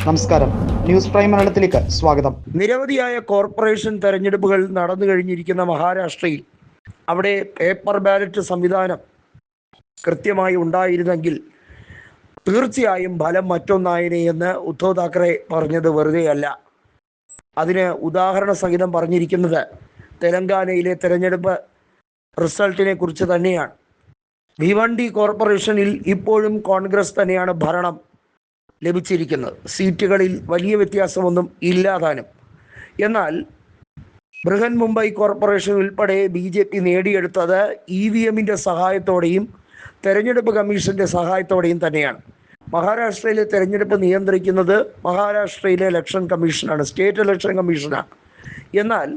നമസ്കാരം, news prime മലയാളത്തിലേക്ക് സ്വാഗതം. നിരവധിയായ കോർപ്പറേഷൻ തെരഞ്ഞെടുപ്പുകൾ നടന്നു കഴിഞ്ഞിരിക്കുന്ന മഹാരാഷ്ട്രയിൽ അവിടെ പേപ്പർ ബാലറ്റ് സംവിധാനം കൃത്യമായി ഉണ്ടായിരുന്നെങ്കിൽ തീർച്ചയായും ഫലം മറ്റൊന്നായനെ എന്ന് ഉദ്ധവ് താക്കറെ പറഞ്ഞത് വെറുതെയല്ല. അതിന് ഉദാഹരണ സഹിതം പറഞ്ഞിരിക്കുന്നത് തെലങ്കാനയിലെ തെരഞ്ഞെടുപ്പ് റിസൾട്ടിനെ കുറിച്ച് തന്നെയാണ്. ഭിവണ്ടി കോർപ്പറേഷനിൽ ഇപ്പോഴും കോൺഗ്രസ് തന്നെയാണ് ഭരണം ലഭിച്ചിരിക്കുന്നത്. സീറ്റുകളിൽ വലിയ വ്യത്യാസമൊന്നും ഇല്ലാതാനും. എന്നാൽ ബൃഹൻ മുംബൈ കോർപ്പറേഷൻ ഉൾപ്പെടെ BJP നേടിയെടുത്തത് EVM-ന്റെ സഹായത്തോടെയും തെരഞ്ഞെടുപ്പ് കമ്മീഷന്റെ സഹായത്തോടെയും തന്നെയാണ്. മഹാരാഷ്ട്രയിലെ തെരഞ്ഞെടുപ്പ് നിയന്ത്രിക്കുന്നത് മഹാരാഷ്ട്രയിലെ ഇലക്ഷൻ കമ്മീഷനാണ്, സ്റ്റേറ്റ് ഇലക്ഷൻ കമ്മീഷനാണ്. എന്നാൽ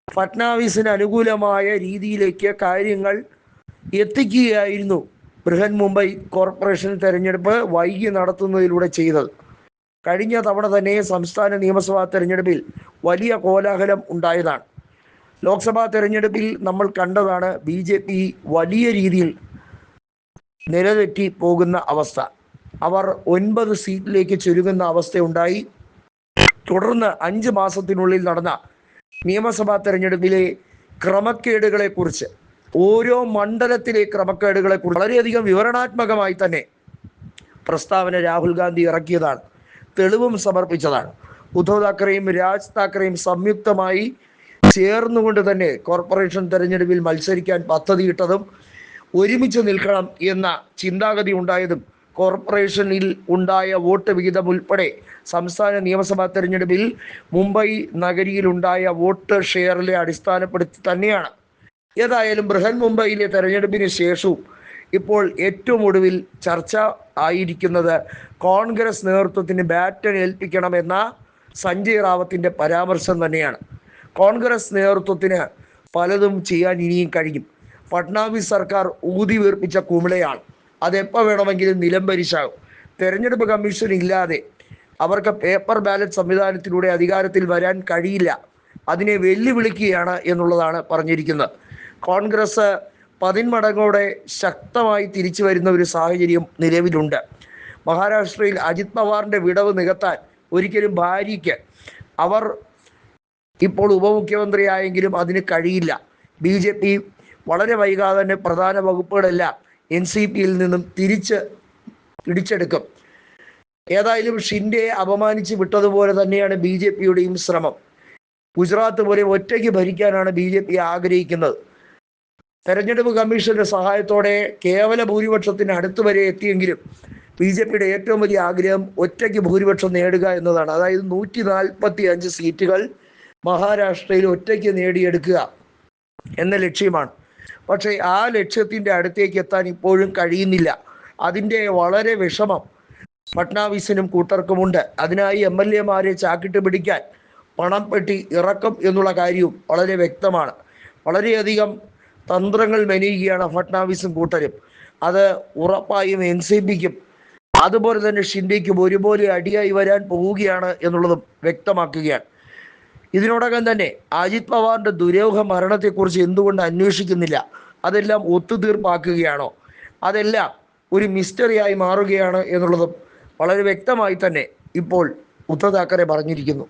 ഫട്നാവിസിന് അനുകൂലമായ രീതിയിലേക്ക് കാര്യങ്ങൾ എത്തിക്കുകയായിരുന്നു ബൃഹൻ മുംബൈ കോർപ്പറേഷൻ തെരഞ്ഞെടുപ്പ് വൈകി നടത്തുന്നതിലൂടെ ചെയ്തത്. കഴിഞ്ഞ തവണ തന്നെ സംസ്ഥാന നിയമസഭാ തെരഞ്ഞെടുപ്പിൽ വലിയ കോലാഹലം ഉണ്ടായതാണ്. ലോക്സഭാ തെരഞ്ഞെടുപ്പിൽ നമ്മൾ കണ്ടതാണ് BJP വലിയ രീതിയിൽ നിലതെറ്റി പോകുന്ന അവസ്ഥ. അവർ 9 സീറ്റിലേക്ക് ചുരുങ്ങുന്ന അവസ്ഥയുണ്ടായി. തുടർന്ന് 5 മാസത്തിനുള്ളിൽ നടന്ന നിയമസഭാ തെരഞ്ഞെടുപ്പിലെ ക്രമക്കേടുകളെ കുറിച്ച്, ഓരോ മണ്ഡലത്തിലെ ക്രമക്കേടുകളെ കുറിച്ച് വളരെയധികം വിവരണാത്മകമായി തന്നെ പ്രസ്താവന രാഹുൽ ഗാന്ധി ഇറക്കിയതാണ്, തെളിവും സമർപ്പിച്ചതാണ്. ഉദ്ധവ് താക്കറെയും രാജ് താക്കറെയും സംയുക്തമായി ചേർന്നുകൊണ്ട് തന്നെ കോർപ്പറേഷൻ തെരഞ്ഞെടുപ്പിൽ മത്സരിക്കാൻ പദ്ധതിയിട്ടതും ഒരുമിച്ച് നിൽക്കണം എന്ന ചിന്താഗതി ഉണ്ടായതും കോർപ്പറേഷനിൽ ഉണ്ടായ വോട്ട് വിഹിതം ഉൾപ്പെടെ സംസ്ഥാന നിയമസഭാ തെരഞ്ഞെടുപ്പിൽ മുംബൈ നഗരിയിലുണ്ടായ വോട്ട് ഷെയറിലെ അടിസ്ഥാനപ്പെടുത്തി തന്നെയാണ്. ഏതായാലും ബൃഹൻ മുംബൈയിലെ തെരഞ്ഞെടുപ്പിന് ശേഷവും ഇപ്പോൾ ഏറ്റവും ഒടുവിൽ ചർച്ച ആയിരിക്കുന്നത് കോൺഗ്രസ് നേതൃത്വത്തിന് ബാറ്റൺ ഏൽപ്പിക്കണമെന്ന സഞ്ജയ് റാവത്തിൻ്റെ പരാമർശം തന്നെയാണ്. കോൺഗ്രസ് നേതൃത്വത്തിന് പലതും ചെയ്യാൻ ഇനിയും കഴിയും. ഫട്നാവിസ് സർക്കാർ ഊതി വീർപ്പിച്ച കുമിളയാണ്. അതെപ്പോൾ വേണമെങ്കിലും നിലംപരിശാകും. തെരഞ്ഞെടുപ്പ് കമ്മീഷൻ ഇല്ലാതെ അവർക്ക് പേപ്പർ ബാലറ്റ് സംവിധാനത്തിലൂടെ അധികാരത്തിൽ വരാൻ കഴിയില്ല. അതിനെ വെല്ലുവിളിക്കുകയാണ് എന്നുള്ളതാണ് പറഞ്ഞിരിക്കുന്നത്. കോൺഗ്രസ് 10 മടങ്ങോടെ ശക്തമായി തിരിച്ചു വരുന്ന ഒരു സാഹചര്യം നിലവിലുണ്ട്. മഹാരാഷ്ട്രയിൽ അജിത് പവാറിൻ്റെ വിടവ് നികത്താൻ ഒരിക്കലും ഭാര്യയ്ക്ക്, അവർ ഇപ്പോൾ ഉപമുഖ്യമന്ത്രിയായെങ്കിലും അതിന് കഴിയില്ല. BJP വളരെ വൈകാതെ തന്നെ പ്രധാന വകുപ്പുകളെല്ലാം NCPയിൽ നിന്നും പിടിച്ചെടുക്കും. ഏതായാലും ഷിൻഡെയെ അപമാനിച്ച് വിട്ടതുപോലെ തന്നെയാണ് BJPയുടെയും ശ്രമം. ഗുജറാത്ത് പോലെ ഒറ്റയ്ക്ക് ഭരിക്കാനാണ് BJP ആഗ്രഹിക്കുന്നത്. തെരഞ്ഞെടുപ്പ് കമ്മീഷന്റെ സഹായത്തോടെ കേവല ഭൂരിപക്ഷത്തിന് അടുത്ത് വരെ എത്തിയെങ്കിലും BJPയുടെ ഏറ്റവും വലിയ ആഗ്രഹം ഒറ്റയ്ക്ക് ഭൂരിപക്ഷം നേടുക എന്നതാണ്. അതായത് 145 സീറ്റുകൾ മഹാരാഷ്ട്രയിൽ ഒറ്റയ്ക്ക് നേടിയെടുക്കുക എന്ന ലക്ഷ്യമാണ്. പക്ഷേ ആ ലക്ഷ്യത്തിൻ്റെ അടുത്തേക്ക് എത്താൻ ഇപ്പോഴും കഴിയുന്നില്ല. അതിൻ്റെ വളരെ വിഷമം ഫട്നാവിസിനും കൂട്ടർക്കുമുണ്ട്. അതിനായി MLA-മാരെ ചാക്കിട്ട് പിടിക്കാൻ പണം പെട്ടി ഇറക്കും എന്നുള്ള കാര്യവും വളരെ വ്യക്തമാണ്. വളരെയധികം തന്ത്രങ്ങൾ മെനയുകയാണ് ഫട്നാവിസും കൂട്ടരും. അത് ഉറപ്പായും NCPക്കും അതുപോലെ തന്നെ ഷിൻഡെയ്ക്കും ഒരുപോലെ അടിയായി വരാൻ പോവുകയാണ് എന്നുള്ളതും വ്യക്തമാക്കുകയാണ്. ഇതിനോടകം തന്നെ അജിത് പവാറിൻ്റെ ദുരൂഹ മരണത്തെക്കുറിച്ച് എന്തുകൊണ്ട് അന്വേഷിക്കുന്നില്ല? അതെല്ലാം ഒത്തുതീർപ്പാക്കുകയാണോ? അതെല്ലാം ഒരു മിസ്റ്ററിയായി മാറുകയാണ് എന്നുള്ളതും വളരെ വ്യക്തമായി തന്നെ ഇപ്പോൾ ഉദ്ധവ് താക്കറെ പറഞ്ഞിരിക്കുന്നു.